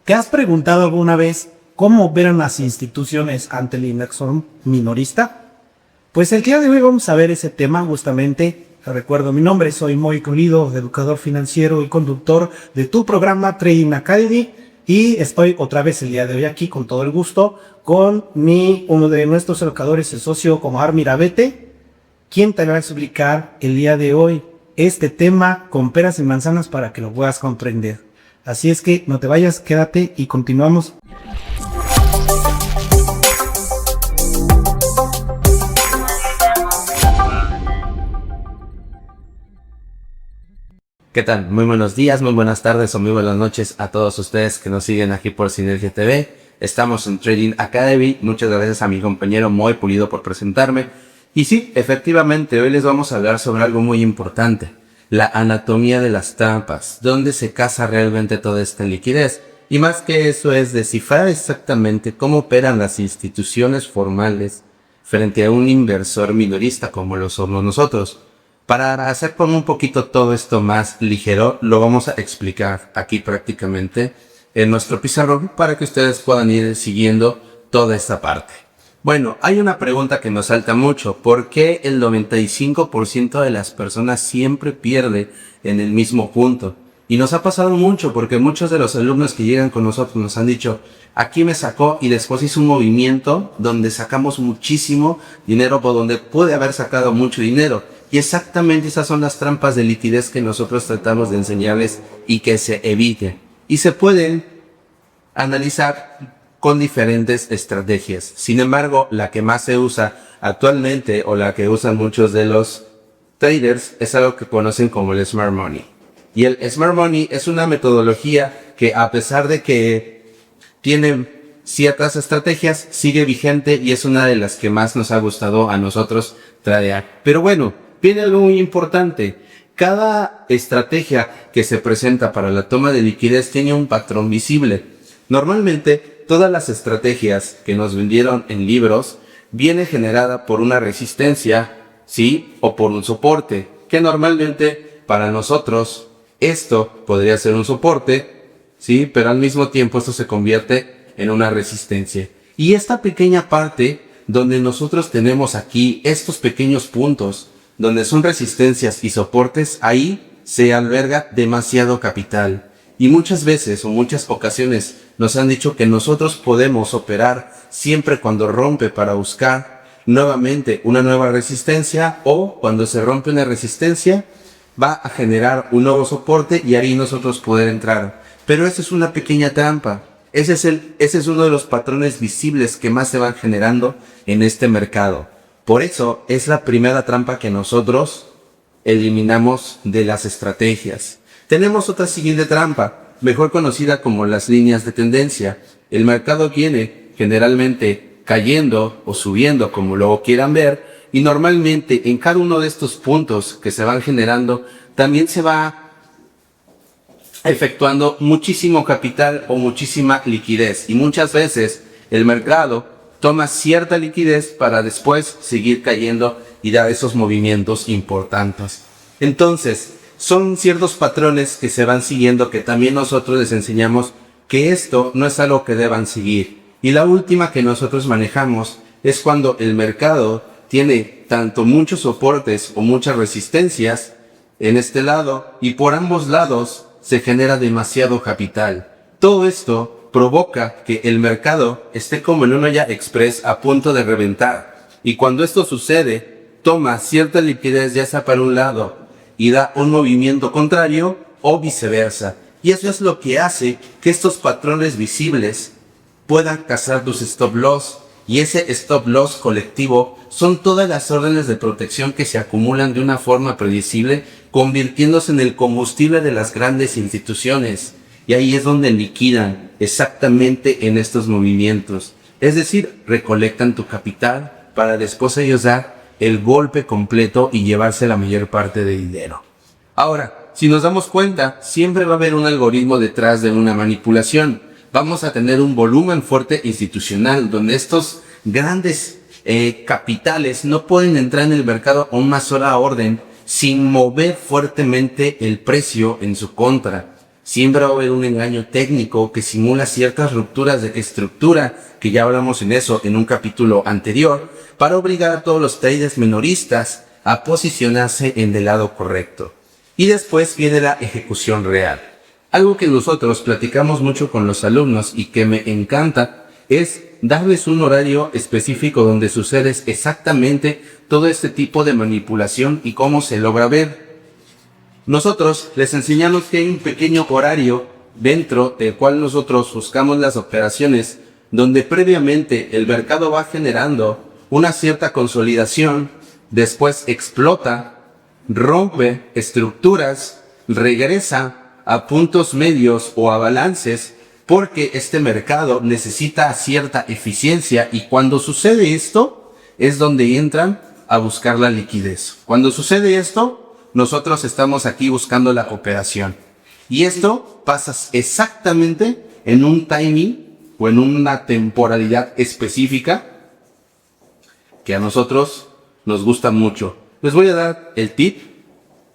¿Te has preguntado alguna vez cómo operan las instituciones ante el inversor minorista? Pues el día de hoy vamos a ver ese tema justamente. Recuerdo mi nombre, soy Moy Colido, educador financiero y conductor de tu programa Trading Academy. Y estoy otra vez el día de hoy aquí con todo el gusto con uno de nuestros educadores, el socio Omar Mirabete, quien te va a explicar el día de hoy este tema con peras y manzanas para que lo puedas comprender. Así es que no te vayas, quédate y continuamos. ¿Qué tal? Muy buenos días, muy buenas tardes o muy buenas noches a todos ustedes que nos siguen aquí por Sinergia TV. Estamos en Trading Academy. Muchas gracias a mi compañero Moy Pulido por presentarme. Y sí, efectivamente, hoy les vamos a hablar sobre algo muy importante. La anatomía de las trampas. ¿Dónde se casa realmente toda esta liquidez? Y más que eso es descifrar exactamente cómo operan las instituciones formales frente a un inversor minorista como lo somos nosotros. Para hacer como un poquito todo esto más ligero, lo vamos a explicar aquí prácticamente en nuestro pizarrón para que ustedes puedan ir siguiendo toda esta parte. Bueno, hay una pregunta que nos salta mucho. ¿Por qué el 95% de las personas siempre pierde en el mismo punto? Y nos ha pasado mucho porque muchos de los alumnos que llegan con nosotros nos han dicho, aquí me sacó y después hizo un movimiento donde sacamos muchísimo dinero o donde pude haber sacado mucho dinero. Y exactamente esas son las trampas de liquidez que nosotros tratamos de enseñarles y que se eviten. Y se pueden analizar con diferentes estrategias. Sin embargo, la que más se usa actualmente o la que usan muchos de los traders es algo que conocen como el Smart Money. Y el Smart Money es una metodología que, a pesar de que tiene ciertas estrategias, sigue vigente y es una de las que más nos ha gustado a nosotros tradear. Pero bueno, viene algo muy importante. Cada estrategia que se presenta para la toma de liquidez tiene un patrón visible. Normalmente, todas las estrategias que nos vendieron en libros viene generada por una resistencia, ¿sí? O por un soporte, que normalmente para nosotros esto podría ser un soporte, ¿sí? Pero al mismo tiempo esto se convierte en una resistencia. Y esta pequeña parte donde nosotros tenemos aquí estos pequeños puntos, donde son resistencias y soportes, ahí se alberga demasiado capital. Y muchas veces o muchas ocasiones nos han dicho que nosotros podemos operar siempre cuando rompe para buscar nuevamente una nueva resistencia, o cuando se rompe una resistencia va a generar un nuevo soporte y ahí nosotros poder entrar. Pero esa es una pequeña trampa. Ese es uno de los patrones visibles que más se van generando en este mercado. Por eso es la primera trampa que nosotros eliminamos de las estrategias. Tenemos otra siguiente trampa, mejor conocida como las líneas de tendencia. El mercado viene generalmente cayendo o subiendo, como lo quieran ver, y normalmente en cada uno de estos puntos que se van generando, también se va efectuando muchísimo capital o muchísima liquidez. Y muchas veces el mercado toma cierta liquidez para después seguir cayendo y dar esos movimientos importantes. Entonces, son ciertos patrones que se van siguiendo que también nosotros les enseñamos que esto no es algo que deban seguir. Y la última que nosotros manejamos es cuando el mercado tiene tanto muchos soportes o muchas resistencias en este lado y por ambos lados se genera demasiado capital. Todo esto provoca que el mercado esté como en una olla express a punto de reventar. Y cuando esto sucede, toma cierta liquidez ya sea para un lado y da un movimiento contrario o viceversa. Y eso es lo que hace que estos patrones visibles puedan cazar tus stop loss. Y ese stop loss colectivo son todas las órdenes de protección que se acumulan de una forma predecible, convirtiéndose en el combustible de las grandes instituciones. Y ahí es donde liquidan exactamente en estos movimientos. Es decir, recolectan tu capital para después ellos dar el golpe completo y llevarse la mayor parte de dinero. Ahora, si nos damos cuenta, siempre va a haber un algoritmo detrás de una manipulación. Vamos a tener un volumen fuerte institucional donde estos grandes capitales no pueden entrar en el mercado a una sola orden sin mover fuertemente el precio en su contra. Siempre va a haber un engaño técnico que simula ciertas rupturas de estructura, que ya hablamos en eso en un capítulo anterior, para obligar a todos los traders minoristas a posicionarse en el lado correcto. Y después viene la ejecución real. Algo que nosotros platicamos mucho con los alumnos y que me encanta es darles un horario específico donde sucede exactamente todo este tipo de manipulación y cómo se logra ver. Nosotros les enseñamos que hay un pequeño horario dentro del cual nosotros buscamos las operaciones donde previamente el mercado va generando una cierta consolidación, después explota, rompe estructuras, regresa a puntos medios o a balances, porque este mercado necesita cierta eficiencia, y cuando sucede esto es donde entran a buscar la liquidez. Cuando sucede esto, nosotros estamos aquí buscando la operación. Y esto pasa exactamente en un timing o en una temporalidad específica que a nosotros nos gusta mucho. Les voy a dar el tip.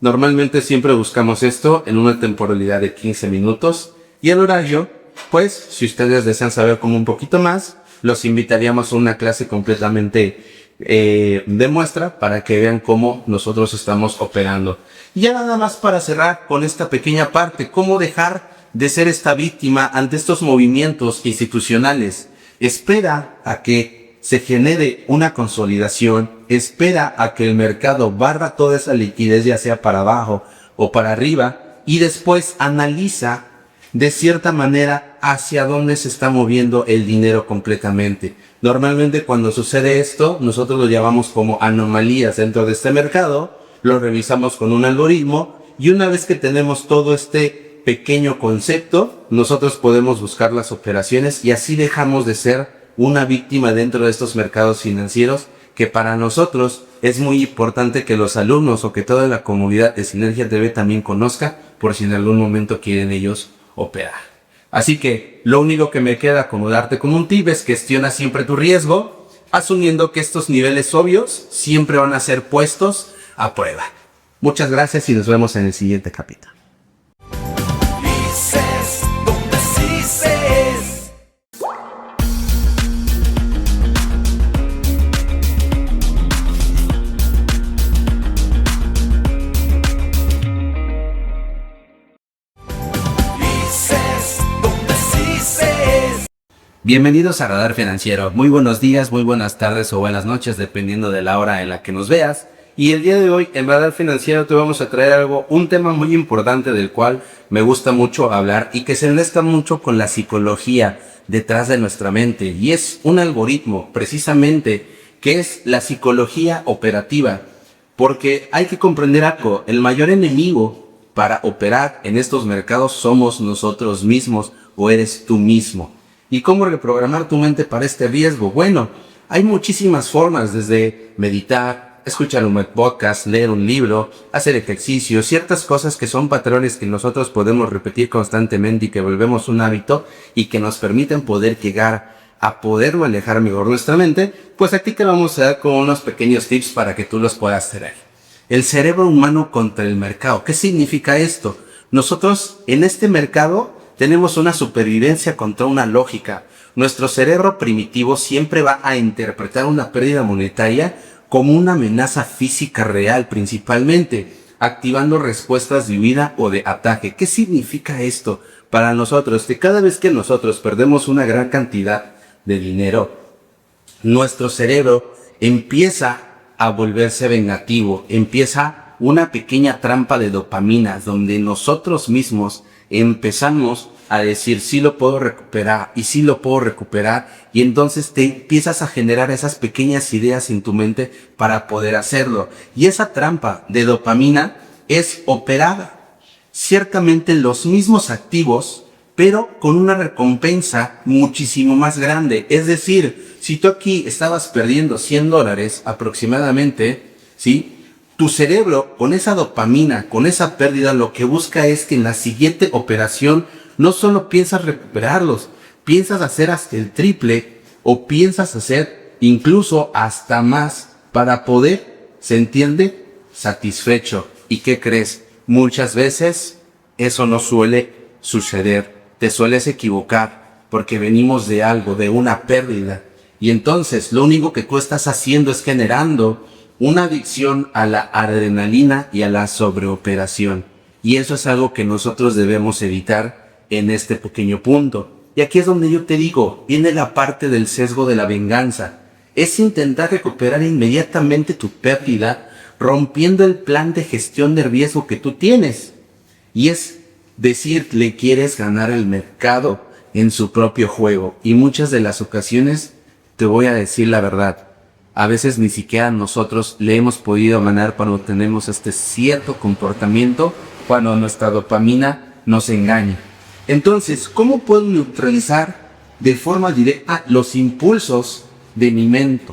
Normalmente siempre buscamos esto en una temporalidad de 15 minutos. Y el horario, pues, si ustedes desean saber como un poquito más, los invitaríamos a una clase completamente de muestra para que vean cómo nosotros estamos operando. Y ya nada más para cerrar con esta pequeña parte, cómo dejar de ser esta víctima ante estos movimientos institucionales. Espera a que se genere una consolidación, espera a que el mercado barra toda esa liquidez, ya sea para abajo o para arriba, y después analiza de cierta manera hacia dónde se está moviendo el dinero completamente. Normalmente cuando sucede esto, nosotros lo llamamos como anomalías dentro de este mercado, lo revisamos con un algoritmo, y una vez que tenemos todo este pequeño concepto, nosotros podemos buscar las operaciones, y así dejamos de ser una víctima dentro de estos mercados financieros, que para nosotros es muy importante que los alumnos o que toda la comunidad de Sinergia TV también conozca, por si en algún momento quieren ellos operar. Así que lo único que me queda como darte como un tip es: gestiona siempre tu riesgo, asumiendo que estos niveles obvios siempre van a ser puestos a prueba. Muchas gracias y nos vemos en el siguiente capítulo. Bienvenidos a Radar Financiero. Muy buenos días, muy buenas tardes o buenas noches, dependiendo de la hora en la que nos veas. Y el día de hoy en Radar Financiero te vamos a traer un tema muy importante del cual me gusta mucho hablar y que se enlaza mucho con la psicología detrás de nuestra mente. Y es un algoritmo, precisamente, que es la psicología operativa. Porque hay que comprender algo: el mayor enemigo para operar en estos mercados somos nosotros mismos, o eres tú mismo. ¿Y cómo reprogramar tu mente para este riesgo? Bueno, hay muchísimas formas, desde meditar, escuchar un podcast, leer un libro, hacer ejercicio, ciertas cosas que son patrones que nosotros podemos repetir constantemente y que volvemos un hábito y que nos permiten poder llegar a poder manejar mejor nuestra mente. Pues aquí te vamos a dar con unos pequeños tips para que tú los puedas tener. El cerebro humano contra el mercado. ¿Qué significa esto? Nosotros en este mercado tenemos una supervivencia contra una lógica. Nuestro cerebro primitivo siempre va a interpretar una pérdida monetaria como una amenaza física real, principalmente, activando respuestas de huida o de ataque. ¿Qué significa esto para nosotros? Que cada vez que nosotros perdemos una gran cantidad de dinero, nuestro cerebro empieza a volverse vengativo, empieza una pequeña trampa de dopamina, donde nosotros mismos empezamos a decir: sí lo puedo recuperar, y sí lo puedo recuperar, y entonces te empiezas a generar esas pequeñas ideas en tu mente para poder hacerlo. Y esa trampa de dopamina es operar ciertamente los mismos activos, pero con una recompensa muchísimo más grande. Es decir, si tú aquí estabas perdiendo $100 aproximadamente, ¿sí?, tu cerebro, con esa dopamina, con esa pérdida, lo que busca es que en la siguiente operación no solo piensas recuperarlos, piensas hacer hasta el triple, o piensas hacer incluso hasta más, para poder, ¿se entiende?, satisfecho. ¿Y qué crees? Muchas veces eso no suele suceder, te sueles equivocar, porque venimos de algo, de una pérdida. Y entonces lo único que tú estás haciendo es generando una adicción a la adrenalina y a la sobreoperación. Y eso es algo que nosotros debemos evitar en este pequeño punto. Y aquí es donde yo te digo, viene la parte del sesgo de la venganza. Es intentar recuperar inmediatamente tu pérdida, rompiendo el plan de gestión de riesgo que tú tienes. Y es decir, le quieres ganar el mercado en su propio juego. Y muchas de las ocasiones, te voy a decir la verdad, a veces ni siquiera nosotros le hemos podido ganar cuando tenemos este cierto comportamiento, cuando nuestra dopamina nos engaña. Entonces, ¿cómo puedo neutralizar de forma directa los impulsos de mi mente?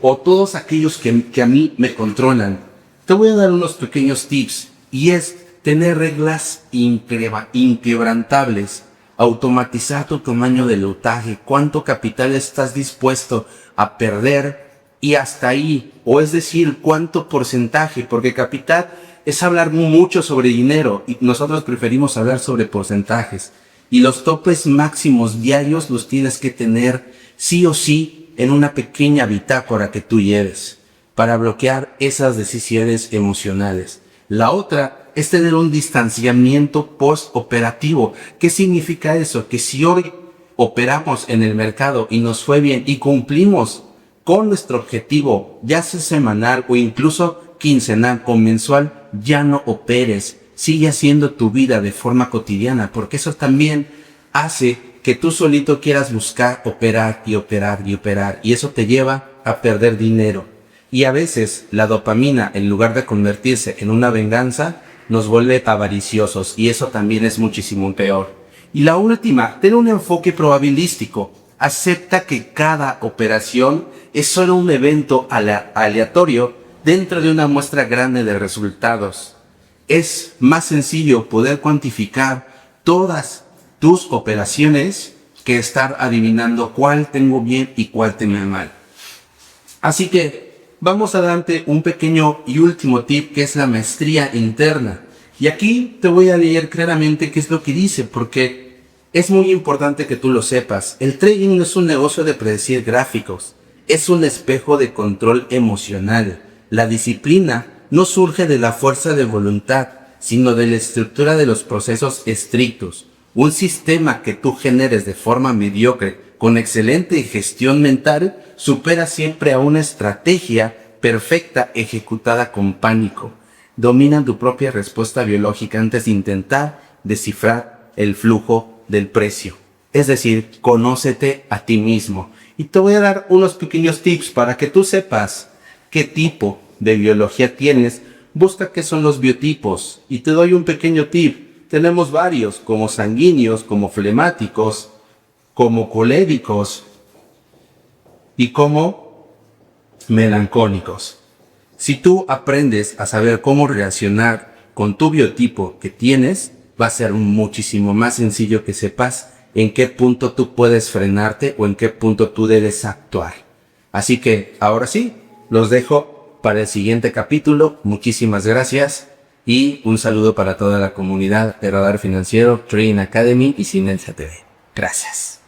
O todos aquellos que a mí me controlan. Te voy a dar unos pequeños tips, y es tener reglas inquebrantables, automatizar tu tamaño de lotaje, cuánto capital estás dispuesto a perder y hasta ahí, o es decir, cuánto porcentaje, porque capital es hablar mucho sobre dinero y nosotros preferimos hablar sobre porcentajes. Y los topes máximos diarios los tienes que tener sí o sí en una pequeña bitácora que tú lleves para bloquear esas decisiones emocionales. La otra es tener un distanciamiento post-operativo. ¿Qué significa eso? Que si hoy operamos en el mercado y nos fue bien y cumplimos con nuestro objetivo, ya sea semanal o incluso quincenal o mensual, ya no operes. Sigue haciendo tu vida de forma cotidiana, porque eso también hace que tú solito quieras buscar operar y operar y operar, y eso te lleva a perder dinero. Y a veces la dopamina, en lugar de convertirse en una venganza, nos vuelve avariciosos, y eso también es muchísimo peor. Y la última, ten un enfoque probabilístico. Acepta que cada operación es solo un evento aleatorio dentro de una muestra grande de resultados. Es más sencillo poder cuantificar todas tus operaciones que estar adivinando cuál tengo bien y cuál tengo mal. Así que vamos a darte un pequeño y último tip, que es la maestría interna. Y aquí te voy a leer claramente qué es lo que dice, porque es muy importante que tú lo sepas. El trading no es un negocio de predecir gráficos, es un espejo de control emocional. La disciplina no surge de la fuerza de voluntad, sino de la estructura de los procesos estrictos. Un sistema que tú generes de forma mediocre, con excelente gestión mental, supera siempre a una estrategia perfecta ejecutada con pánico. Domina tu propia respuesta biológica antes de intentar descifrar el flujo del precio. Es decir, conócete a ti mismo. Y te voy a dar unos pequeños tips para que tú sepas qué tipo de biología tienes. Busca qué son los biotipos. Y te doy un pequeño tip. Tenemos varios, como sanguíneos, como flemáticos, como coléricos y como melancólicos. Si tú aprendes a saber cómo relacionar con tu biotipo que tienes, va a ser muchísimo más sencillo que sepas en qué punto tú puedes frenarte o en qué punto tú debes actuar. Así que ahora sí, los dejo para el siguiente capítulo. Muchísimas gracias y un saludo para toda la comunidad de Radar Financiero, Trading Academy y Synergia TV. Gracias.